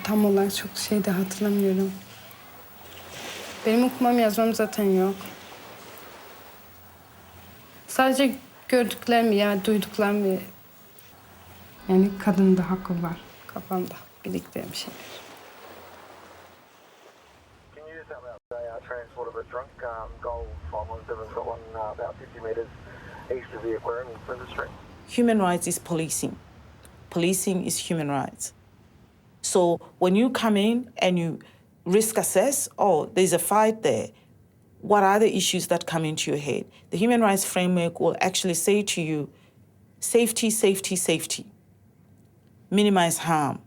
tam olarak çok şey de hatırlamıyorum. Benim okumam yazmam zaten yok. Sadece gördüklerimi yani duyduklarımı yani kadının da hakkı var kafamda biriktiren bir şeyler. Transport of a drunk gold farmers have got one about 50 metres east of the aquarium in Flinders Street. Human rights is policing. Policing is human rights. So when you come in and you risk assess, oh, there's a fight there, what are the issues that come into your head? The human rights framework will actually say to you, safety, safety, safety. Minimize harm.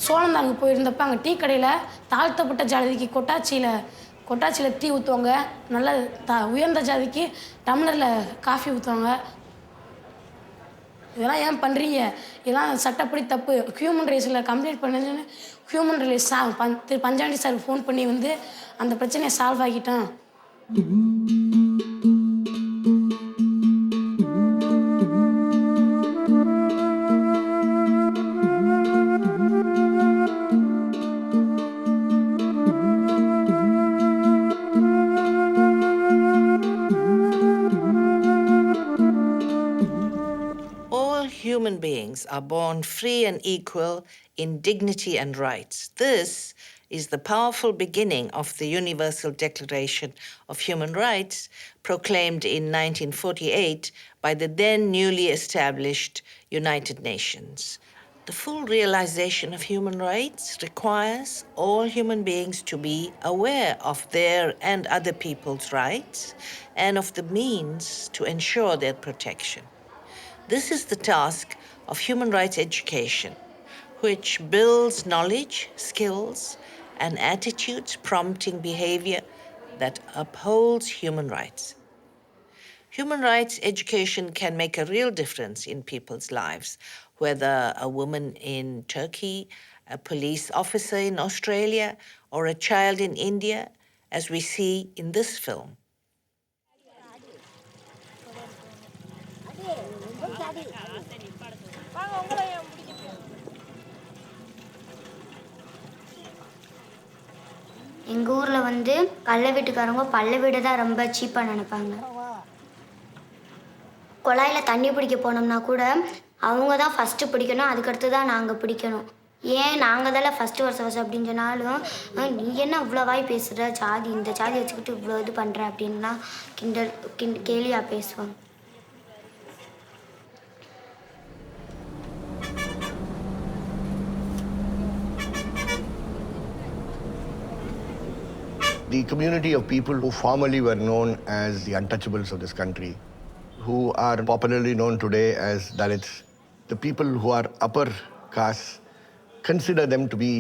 சோழந்தாங்க போயிருந்தப்ப அங்கே tea கடையில் தாழ்த்தப்பட்ட ஜாதிக்கு கொட்டாச்சியில் tea ஊற்றுவாங்க, நல்ல உயர்ந்த ஜாதிக்கு டம்ளரில் coffee ஊற்றுவாங்க. இதெல்லாம் ஏன் பண்ணுறீங்க? இதெல்லாம் சட்டப்படி தப்பு. ஹியூமன் ரைட்ஸில் கம்ப்ளைண்ட் பண்ணுதுன்னு ஹியூமன் ரைட்ஸ் பஞ்சாண்டி சார் ஃபோன் பண்ணி வந்து அந்த பிரச்சனையை சால்வ் ஆகிட்டான். Human beings are born free and equal in dignity and rights. This is the powerful beginning of the Universal Declaration of Human Rights, proclaimed in 1948 by the then newly established United Nations. The full realization of human rights requires all human beings to be aware of their and other people's rights and of the means to ensure their protection. This is the task of human rights education, which builds knowledge, skills, and attitudes prompting behavior that upholds human rights. Human rights education can make a real difference in people's lives, whether a woman in Turkey, a police officer in Australia, or a child in India, as we see in this film. எங்கள் ஊரில் வந்து கள்ள வீட்டுக்காரங்க பல்ல வீடு தான் ரொம்ப சீப்பாக நினைப்பாங்க. குழாயில் தண்ணி பிடிக்க போனோம்னா கூட அவங்க தான் ஃபஸ்ட்டு பிடிக்கணும், அதுக்கடுத்து தான் நாங்கள் பிடிக்கணும். ஏன் நாங்கள் தானே ஃபஸ்ட்டு வருஷம் அப்படின்னு சொன்னாலும் நீ என்ன இவ்வளோ வாய் பேசுகிற, ஜாதி இந்த ஜாதி வச்சுக்கிட்டு இவ்வளோ இது பண்ணுற அப்படின்லாம் கேலியாக பேசுவாங்க. The community of people who formerly were known as the untouchables of this country, who are popularly known today as Dalits, the people who are upper caste, consider them to be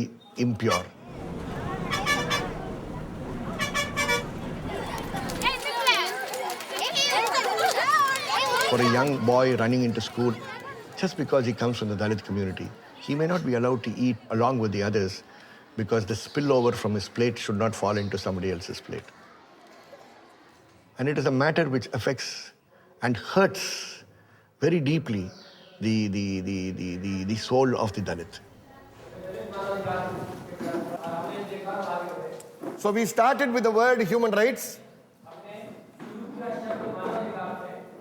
impure. For a young boy running into school, just because he comes from the Dalit community, he may not be allowed to eat along with the others, because the spillover from his plate should not fall into somebody else's plate. And it is a matter which affects and hurts very deeply the soul of the Dalit. So we started with the word human rights,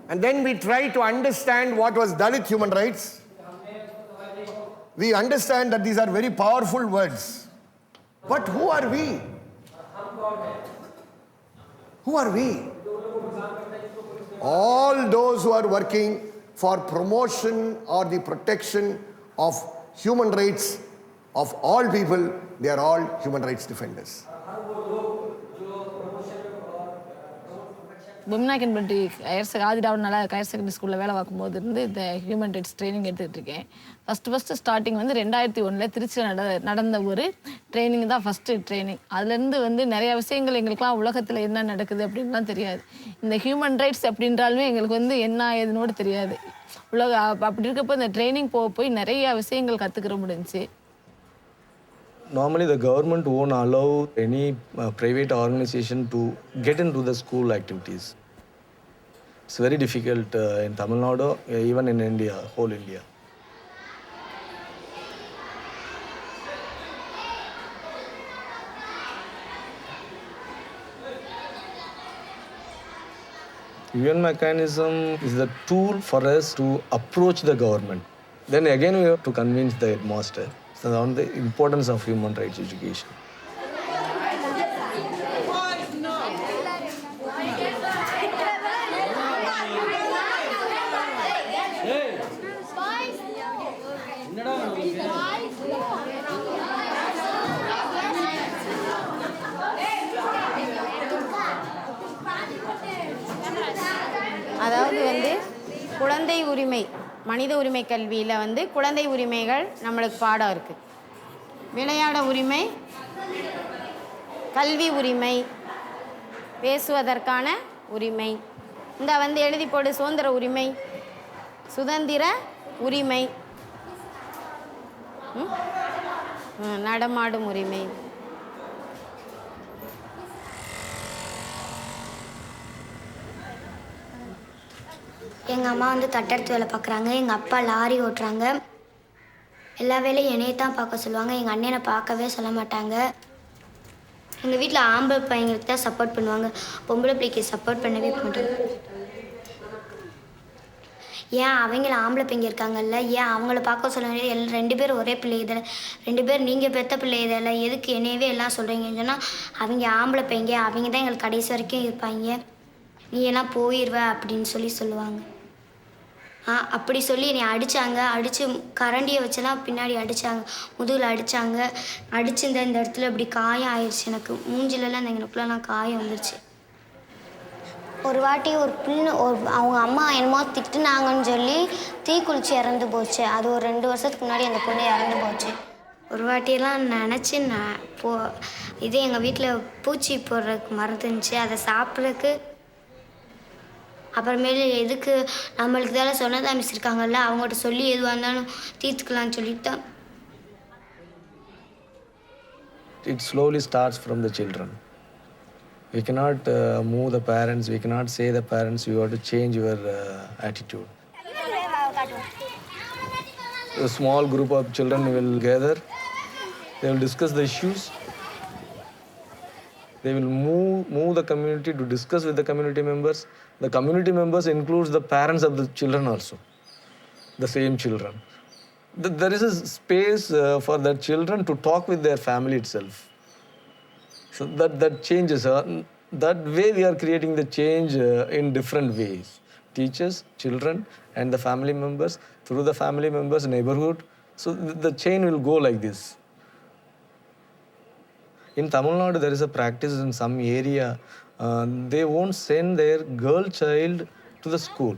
and then we tried to understand what was Dalit human rights. We understand that these are very powerful words. But who are we? Who are we? All those who are working for promotion or the protection of human rights of all people, they are all human rights defenders. பொம்னாக்கன்பட்டி ஆதிராவனால higher secondary ஸ்கூலில் வேலை பார்க்கும்போது இருந்து இந்த human rights training எடுத்துகிட்டு இருக்கேன். First starting வந்து 2001 திருச்சியில் நடந்த ஒரு ட்ரைனிங் தான் ஃபஸ்ட்டு ட்ரைனிங். அதுலேருந்து வந்து நிறையா விஷயங்கள் எங்களுக்குலாம் உலகத்தில் என்ன நடக்குது அப்படின்லாம் தெரியாது. இந்த ஹியூமன் ரைட்ஸ் அப்படின்றாலுமே எங்களுக்கு வந்து என்ன ஏதுனோடு தெரியாது. அப்படி இருக்கப்போ இந்த ட்ரைனிங் போய் நிறையா விஷயங்கள் கற்றுக்கிற முடிஞ்சிச்சு. Normally, the government won't allow any private organization to get into the school activities. It's very difficult in Tamil Nadu, even in India, whole India. UN mechanism is the tool for us to approach the government. Then again, we have to convince the headmaster on the importance of human rights education. அதாவது வந்து குழந்தை உரிமை மனித உரிமை கல்வியில் வந்து குழந்தை உரிமைகள் நம்மளுக்கு பாடம் இருக்குது. விளையாட உரிமை, கல்வி உரிமை, பேசுவதற்கான உரிமை, இந்த வந்து எழுதி போடு சுதந்திர உரிமை, சுதந்திர உரிமை, நடமாடும் உரிமை. எங்கள் அம்மா வந்து கட்டடத்து வேலை பார்க்குறாங்க, எங்கள் அப்பா லாரி ஓட்டுறாங்க. எல்லா வேலையும் என்னையை தான் பார்க்க சொல்லுவாங்க, எங்கள் அண்ணனை பார்க்கவே சொல்ல மாட்டாங்க. எங்கள் வீட்டில் ஆம்பளை பையங்களுக்கு தான் சப்போர்ட் பண்ணுவாங்க, பொம்பளை பிள்ளைக்கு சப்போர்ட் பண்ணவே மாட்டாங்க. ஏன் அவங்கள ஆம்பளை பையங்க இருக்காங்கல்ல, ஏன் அவங்கள பார்க்க சொல்ல எல்லாம் 2 பேரும் ஒரே பிள்ளை இதில் 2 பேர் நீங்கள் பெற்ற பிள்ளை இதில் எதுக்கு என்னையவே எல்லாம் சொல்கிறீங்கன்னு சொன்னால் அவங்க ஆம்பளை பையங்க, அவங்க தான் எங்களுக்கு கடைசி வரைக்கும் இருப்பாங்க, நீ எல்லாம் போயிடுவ அப்படின்னு சொல்லுவாங்க. அப்படி சொல்லி என்னை அடித்தாங்க. அடித்து கரண்டியை வச்செல்லாம் பின்னாடி அடித்தாங்க, முதுகில் அடித்தாங்க. அடித்து இந்த இடத்துல இப்படி காயம் ஆயிடுச்சு, எனக்கு மூஞ்சிலெல்லாம் இந்த எனக்குலாம் காயம் வந்துருச்சு. ஒரு வாட்டி ஒரு பிள்ளை அவங்க அம்மா என்னமோ திட்டுனாங்கன்னு சொல்லி தீக்குளிச்சு இறந்து போச்சு. அது ஒரு 2 வருஷத்துக்கு முன்னாடி அந்த பொண்ணு இறந்து போச்சு. ஒரு வாட்டியெல்லாம் நினச்சி இதே எங்கள் வீட்டில் பூச்சி போடுறதுக்கு மருந்து இருந்துச்சு, அதை சாப்பிட்றதுக்கு அப்புறமேலு எதுக்கு நம்மளுக்கு இதெல்லாம் சொன்னதா மிஸ் இருக்காங்கல்ல, அவங்கள்ட்ட சொல்லி எதுவாக இருந்தாலும் தீர்த்துக்கலான்னு சொல்லிட்டு தான். It slowly starts from the children. We cannot move the parents, we cannot say the parents, you have to change your attitude. A small group of children will gather, they will discuss the issues. They will move the community to discuss with the community members. The community members includes the parents of the children also, the same children. There is a space for the children to talk with their family itself. So that changes. That way we are creating the change in different ways. Teachers, children, and the family members, through the family members, neighborhood. So the chain will go like this. In Tamil Nadu, there is a practice in some area, they won't send their girl child to the school.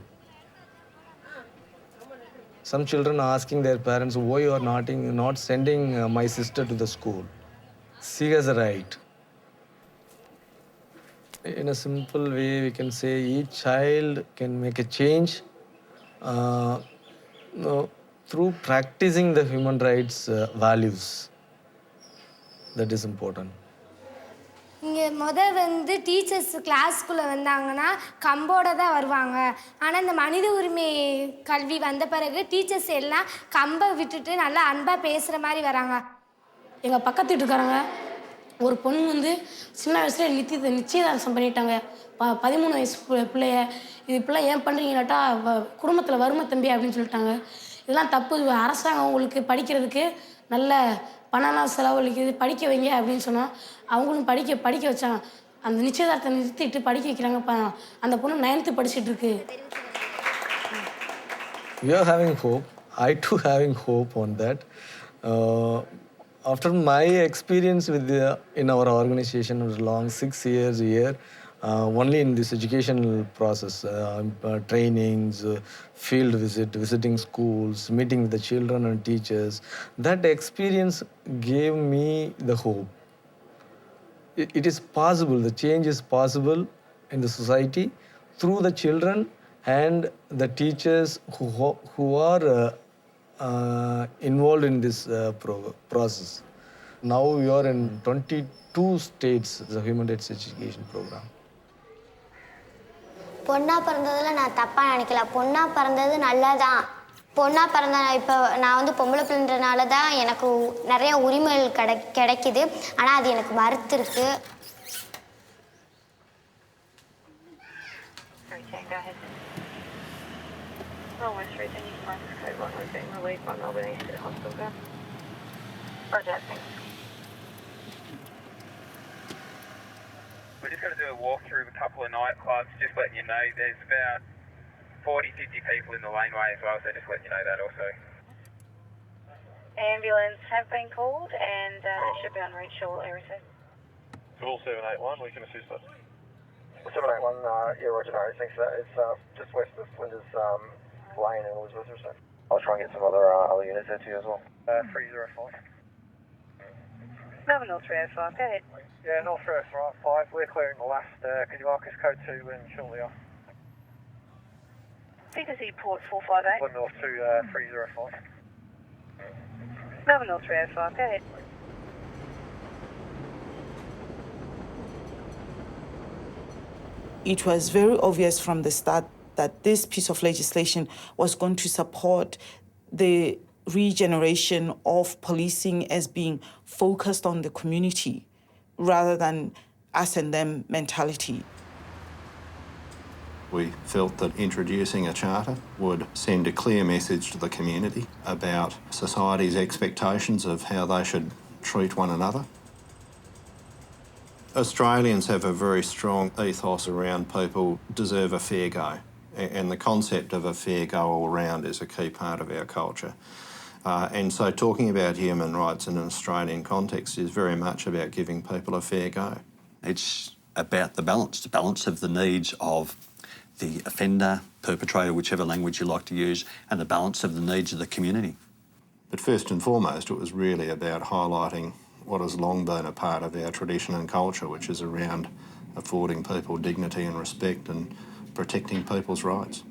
Some children are asking their parents, why you are not sending my sister to the school? She has a right. In a simple way, we can say each child can make a change through practicing the human rights values. That is important. இங்கே வந்து teachers கிளாஸ்க்குள்ளே வந்தாங்கன்னா கம்போட தான் வருவாங்க. ஆனால் இந்த மனித உரிமை கல்வி வந்த பிறகு டீச்சர்ஸ் எல்லாம் கம்பை விட்டுட்டு நல்லா அன்பாக பேசுகிற மாதிரி வராங்க. எங்கள் பக்கத்து வீட்டுக்காரங்க ஒரு பொண்ணு வந்து சின்ன வயசுல நிச்சயதார்த்தம் பண்ணிட்டாங்க. 13 வயசு பிள்ளைய. இது இப்படிலாம் ஏன் பண்ணுறீங்களாட்டா குடும்பத்தில் வரும தம்பி அப்படின்னு சொல்லிட்டாங்க. இதெல்லாம் தப்பு, அரசாங்கம் உங்களுக்கு படிக்கிறதுக்கு நல்ல பணம்லாம் செலவழிக்குது, படிக்க வைங்க அப்படின்னு சொன்னால் அவங்களும் படிக்க வச்சாங்க. அந்த நிச்சயதார்த்தத்தை நிறுத்திட்டு படிக்க வைக்கிறாங்க. அந்த பொண்ணு 9th படிச்சுட்டு இருக்கு. We are having hope. I too having hope on that. After my experience in our organization was long 6 years here, only in this educational process, trainings, field visiting schools, meeting with the children and teachers, that experience gave me the hope. It is possible, the change is possible in the society through the children and the teachers who are involved in this process. Now we are in 22 states, the human rights education program. பொண்ணா பிறந்ததில் நான் தப்பாக நினைக்கல. பொண்ணா பிறந்தது நல்லதான். பொண்ணா பிறந்த இப்போ நான் வந்து பொம்பளை பிள்ளைன்றனால தான் எனக்கு நிறைய உரிமைகள் கிடைக்குது. ஆனால் அது எனக்கு மறுத்துருக்கு. go ahead. West Street, and you can find this code 1 was being relieved by Melbourne East to hospital go. Roger, thanks. We're just going to do a walkthrough of a couple of nightclubs, just letting you know there's about 40, 50 people in the laneway as well, so just letting you know that also. Ambulance have been called and should be on reach all areas. Call 781, we can assist us. 781, yeah, roger, no, thanks for that. It's just west of Flinders Lane and Elizabeth or so. I'll try and get some other units there to you as well. 305. Melbourne North 305, go ahead. Yeah, North 305, we're clearing the last. Could you mark us code 2 and shortly off? Frequency port 458. Melbourne North 305. Melbourne North 305, go ahead. It was very obvious from the start that this piece of legislation was going to support the regeneration of policing as being focused on the community rather than us and them mentality. We felt that introducing a charter would send a clear message to the community about society's expectations of how they should treat one another. Australians have a very strong ethos around people deserve a fair go, and the concept of a fair go all round is a key part of our culture. And so talking about human rights in an Australian context is very much about giving people a fair go. It's about the balance of the needs of the offender, perpetrator, whichever language you like to use, and the balance of the needs of the community. But first and foremost, it was really about highlighting what has long been a part of our tradition and culture, which is around affording people dignity and respect and protecting people's rights.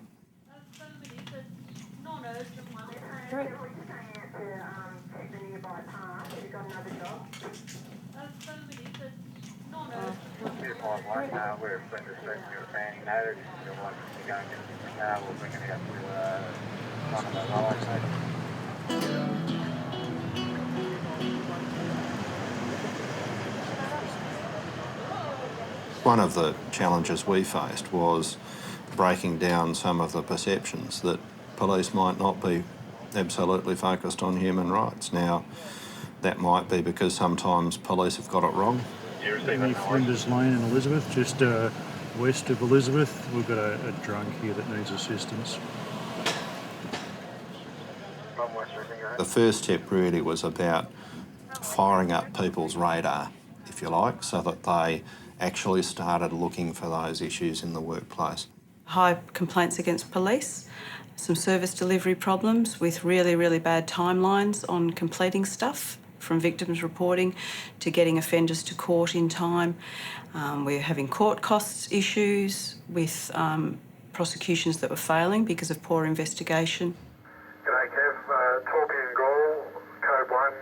We're Flinders Street, we're fanning notice, we're going to now, we'll bring it out to one of the lines. One of the challenges we faced was breaking down some of the perceptions that police might not be absolutely focused on human rights. Now, that might be because sometimes police have got it wrong. Flinders Lane and Elizabeth, just west of Elizabeth, we've got a drunk here that needs assistance. The first step really was about firing up people's radar, if you like, so that they actually started looking for those issues in the workplace. High complaints against police, some service delivery problems with really, really bad timelines on completing stuff, from victims reporting to getting offenders to court in time. We're having court costs issues with prosecutions that were failing because of poor investigation. G'day Kev, Torpy and Gall, code 1,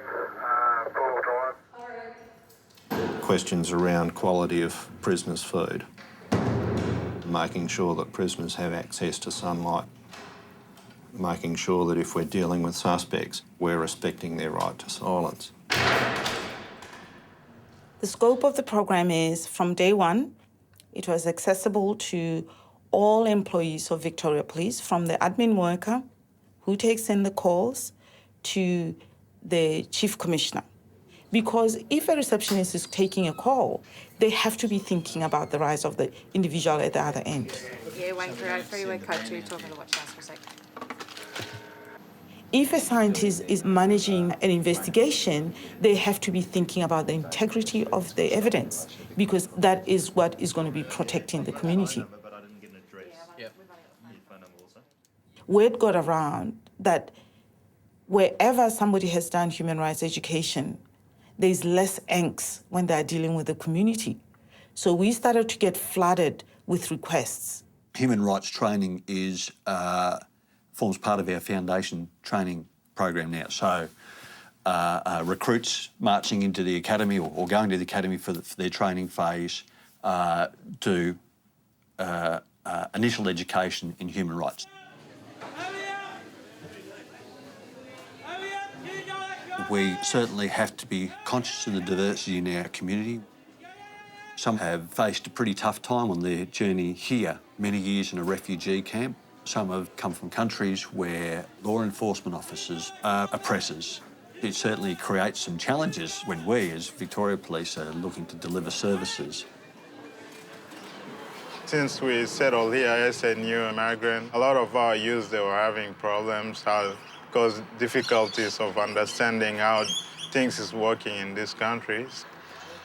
4-wheel drive. Questions around quality of prisoners' food, making sure that prisoners have access to sunlight, making sure that if we're dealing with suspects, we're respecting their right to silence. The scope of the program is, from day one, it was accessible to all employees of Victoria Police, from the admin worker who takes in the calls to the chief commissioner. Because if a receptionist is taking a call, they have to be thinking about the rights of the individual at the other end. Yeah, waiting for our freeway code 2, talking to watch house for a sec. If a scientist is managing an investigation, they have to be thinking about the integrity of the evidence, because that is what is going to be protecting the community. Word got around that wherever somebody has done human rights education, there's less angst when they're dealing with the community. So we started to get flooded with requests. Human rights training is forms part of our foundation training program now. So recruits marching into the academy or going to the academy for their training phase do initial education in human rights. We certainly have to be conscious of the diversity in our community. Some have faced a pretty tough time on their journey here, many years in a refugee camp. Some have come from countries where law enforcement officers are oppressors. It certainly creates some challenges when we, as Victoria Police, are looking to deliver services. Since we settled here as a new immigrant, a lot of our youth, they were having problems, because difficulties of understanding how things is working in these countries.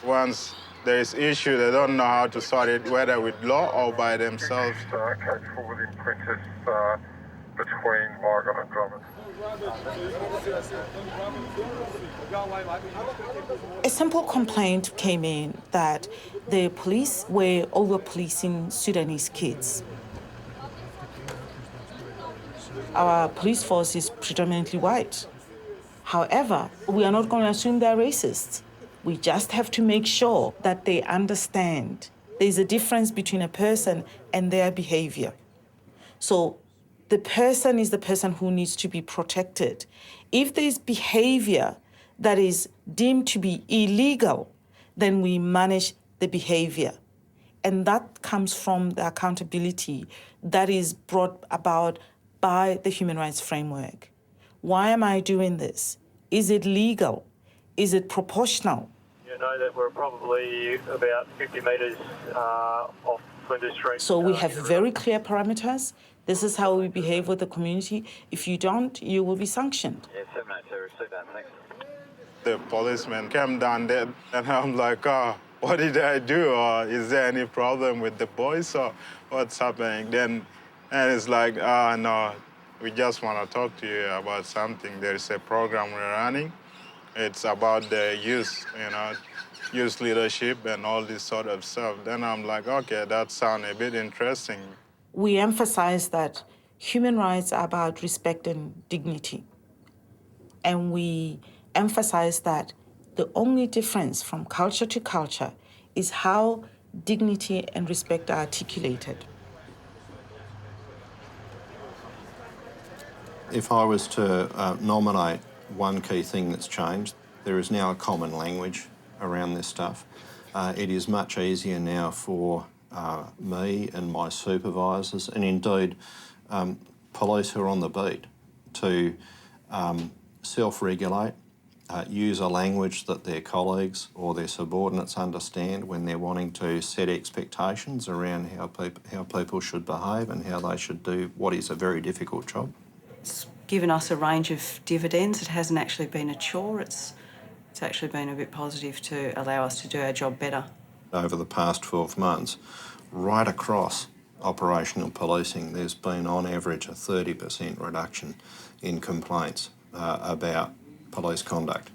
Once there is issue, they don't know how to sort it, whether with law or by themselves. Code forward imprinters between Margaret and Drummond. A simple complaint came in that the police were over-policing Sudanese kids. Our police force is predominantly white. However, we are not going to assume they're racist. We just have to make sure that they understand there's a difference between a person and their behavior. So the person is the person who needs to be protected. If there's behavior that is deemed to be illegal, then we manage the behavior. And that comes from the accountability that is brought about by the human rights framework. Why am I doing this? Is it legal? Is it proportional? You know that we're probably about 50 metres off Flinders Street. So we have very clear parameters. This is how we behave with the community. If you don't, you will be sanctioned. Yeah, 782, receive that, thanks. The policeman came down there, and I'm like, oh, what did I do? Or is there any problem with the boys, or what's happening? Then, and it's like, no, we just want to talk to you about something. There is a program we're running. It's about the youth, youth leadership and all this sort of stuff. Then I'm like, okay, that sounds a bit interesting. We emphasize that human rights are about respect and dignity. And we emphasize that the only difference from culture to culture is how dignity and respect are articulated. If I was to nominate one key thing that's changed, there is now a common language around this stuff. It is much easier now for me and my supervisors, and indeed police who are on the beat, to self-regulate, use a language that their colleagues or their subordinates understand when they're wanting to set expectations around how people should behave and how they should do what is a very difficult job. It's given us a range of dividends. It hasn't actually been a chore. It's actually been a bit positive to allow us to do our job better. Over the past 12 months, right across operational policing, there's been on average a 30% reduction in complaints about police conduct.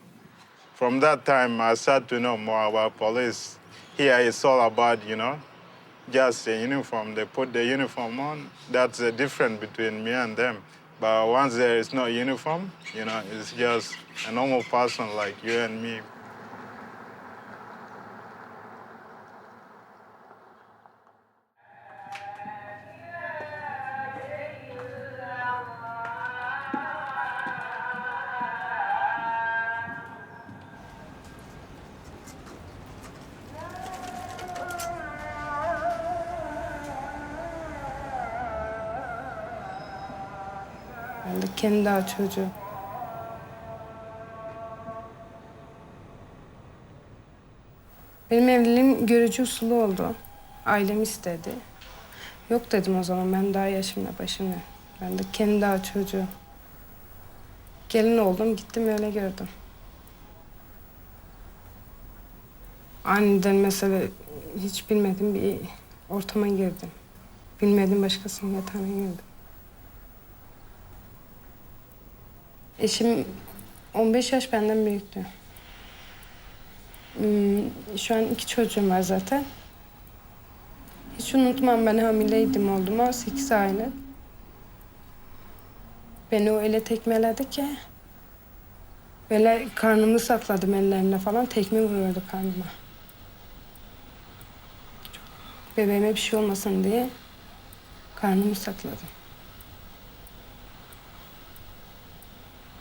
From that time, I started to know more about police. Here it's all about, just a uniform. They put the uniform on. That's the difference between me and them. But once there is no uniform, it's just a normal person like you and me. Ben de kendi daha çocuğu. Benim evliliğim görücü usulü oldu. Ailem istedi. Yok dedim o zaman, ben daha yaşımda başımda. Ben de kendi daha çocuğu. Gelin oldum, gittim öyle gördüm. Aniden mesela hiç bilmediğim bir ortama girdim. Bilmediğim başkasının yatağına girdim. Eşim 15 yaş benden büyüktü. Şu an 2 çocuğum var zaten. Hiç unutmam, ben hamileydim olduğuma 8 aylık. Beni o öyle tekmeledi ki. Böyle karnımı sakladım ellerimle falan, tekme vuruyordu karnıma. Bebeğime bir şey olmasın diye karnımı sakladım.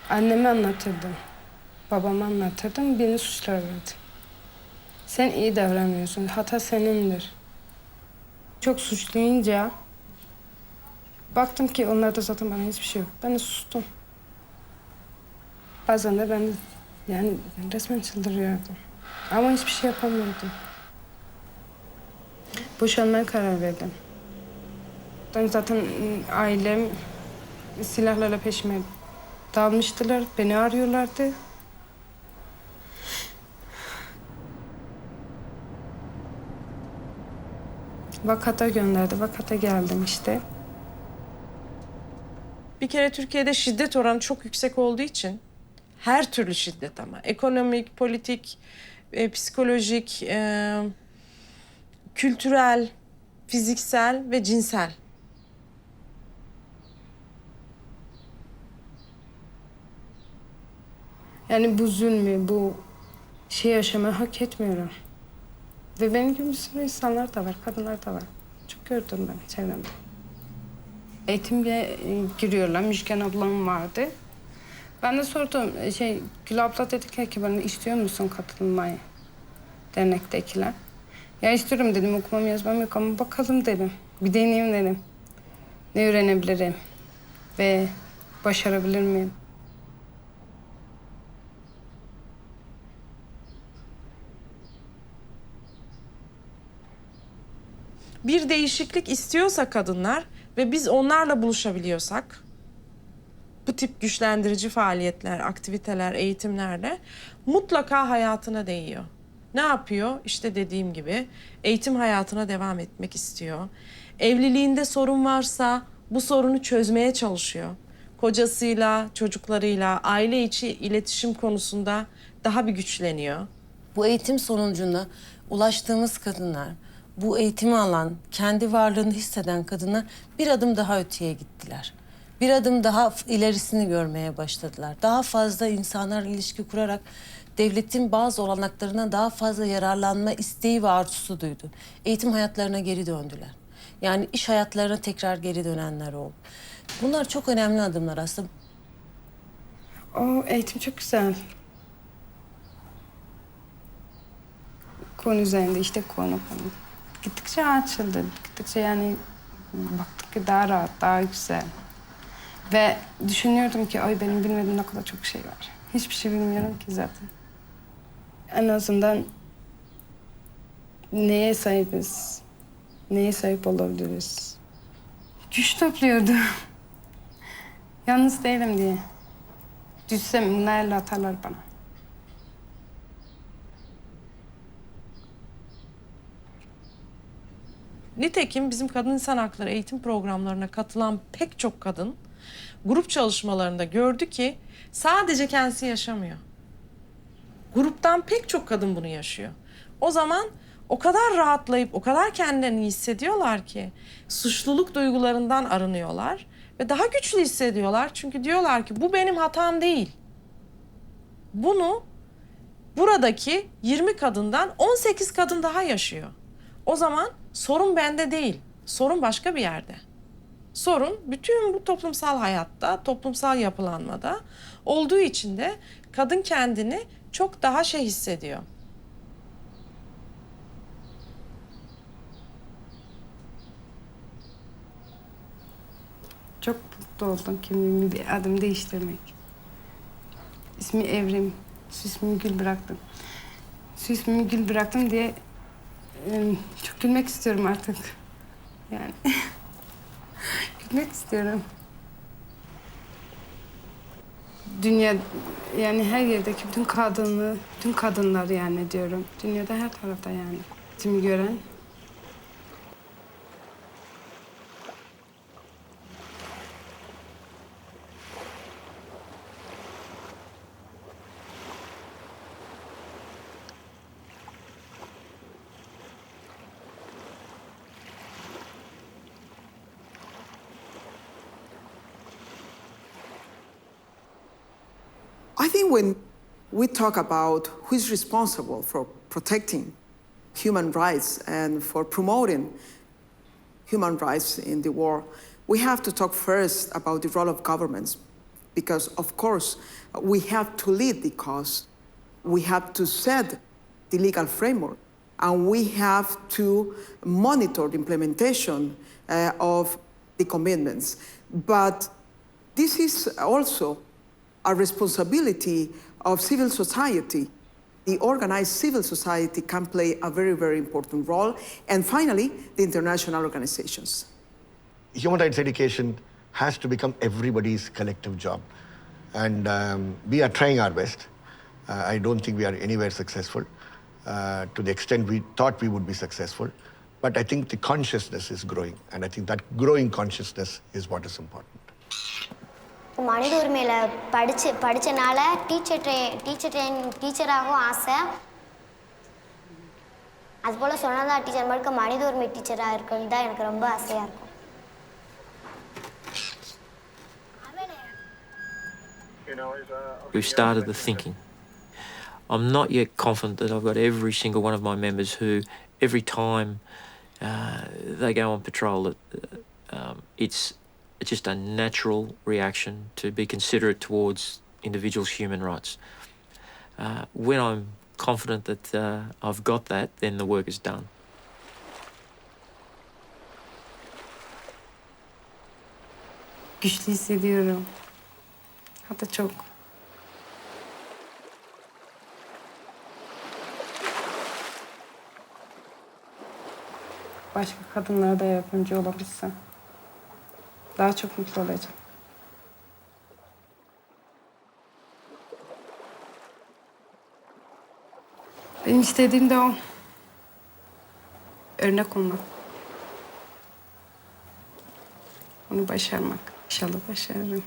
Anneme anlatırdım, babama anlatırdım, beni suçlarlardı. Sen iyi davranmıyorsun. Hata senindir. Çok suçlayınca baktım ki onlarda zaten bana hiçbir şey yok. Ben de sustum. Bazen de ben de yani resmen çıldırıyordum. Ama hiçbir şey yapamıyordum. Boşanmaya karar verdim. Ben zaten ailem silahlarla peşime dalmıştılar. Beni arıyorlardı. Vakata gönderdi. Vakata geldim işte. Bir kere Türkiye'de şiddet oranı çok yüksek olduğu için her türlü şiddet ama ekonomik, politik, psikolojik, kültürel, fiziksel ve cinsel. Yani bu zulmü, bu şey yaşamayı hak etmiyorum. Ve benim gibi bir sürü insanlar da var, kadınlar da var. Çok gördüm ben çevremde. Eğitimle giriyorlar. Müjgan ablam vardı. Ben de sordum. Gül abla dedi ki bana istiyor musun katılmayı? Dernektekiler. Ya istiyorum dedim. Okumam yazmam yok ama bakalım dedim. Bir deneyeyim dedim. Ne öğrenebilirim? Ve başarabilir miyim? Bir değişiklik istiyorsa kadınlar ve biz onlarla buluşabiliyorsak bu tip güçlendirici faaliyetler, aktiviteler, eğitimlerle mutlaka hayatına değiyor. Ne yapıyor? İşte dediğim gibi eğitim hayatına devam etmek istiyor. Evliliğinde sorun varsa bu sorunu çözmeye çalışıyor. Kocasıyla, çocuklarıyla, aile içi iletişim konusunda daha bir güçleniyor. Bu eğitim sonucunda ulaştığımız kadınlar, bu eğitimi alan, kendi varlığını hisseden kadınlar bir adım daha öteye gittiler. Bir adım daha ilerisini görmeye başladılar. Daha fazla insanlarla ilişki kurarak devletin bazı olanaklarından daha fazla yararlanma isteği ve arzusu duydu. Eğitim hayatlarına geri döndüler. Yani iş hayatlarına tekrar geri dönenler oldu. Bunlar çok önemli adımlar aslında. O eğitim çok güzel. Konu üzerinde işte konu. Gittikçe açıldı. Gittikçe yani baktık ki daha rahat, daha güzel. Ve düşünüyordum ki ay benim bilmediğim ne kadar çok şey var. Hiçbir şey bilmiyorum ki zaten. En azından neye sahibiz? Neye sahip olabiliriz? Güç topluyordum. Yalnız değilim diye. Düşsem bunlarla atarlar bana. Nitekim bizim kadın insan hakları eğitim programlarına katılan pek çok kadın grup çalışmalarında gördü ki sadece kendisi yaşamıyor. Gruptan pek çok kadın bunu yaşıyor. O zaman o kadar rahatlayıp o kadar kendilerini iyi hissediyorlar ki suçluluk duygularından arınıyorlar ve daha güçlü hissediyorlar. Çünkü diyorlar ki bu benim hatam değil. Bunu buradaki 20 kadından 18 kadın daha yaşıyor. O zaman sorun bende değil, sorun başka bir yerde. Sorun bütün bu toplumsal hayatta, toplumsal yapılanmada olduğu için de kadın kendini çok daha hissediyor. Çok mutlu oldum kimliğimi bir adım değiştirmek. İsmi Evrim, şu ismimi Gül bıraktım. Şu ismimi Gül bıraktım diye çok gülmek istiyorum artık. Yani gülmek istiyorum. Dünya yani her yerdeki bütün kadınlar yani diyorum. Dünyada her tarafta yani. Kimi gören. I think when we talk about who is responsible for protecting human rights and for promoting human rights in the world, we have to talk first about the role of governments, because of course we have to lead the cause. We have to set the legal framework. and we have to monitor the implementation of the commitments. But this is also a responsibility of civil society. The organized civil society can play a very, very important role. And finally, the international organizations. Human rights education has to become everybody's collective job. And we are trying our best. I don't think we are anywhere successful to the extent we thought we would be successful. But I think the consciousness is growing. And I think that growing consciousness is what is important. மனித உரிமையில் படித்தனால டீச்சராகவும் ஆசை. அதுபோல் சொன்னதா teacher மாதிரி மனித உரிமை டீச்சராக இருக்கிறது தான் எனக்கு ரொம்ப ஆசையாக இருக்கும். We've started the thinking. I'm not yet confident that I've got every single one of my members who, every time they go on patrol, it's just a natural reaction to be considerate towards individuals' human rights. When I'm confident that I've got that, then the work is done. Güçlü hissediyorum. Hatta çok. Başka kadınlara da yardımcı olabilsem daha çok mutlu olacağım. Benim istediğim de o. Örnek olmak. Onu başarmak. İnşallah başarırım.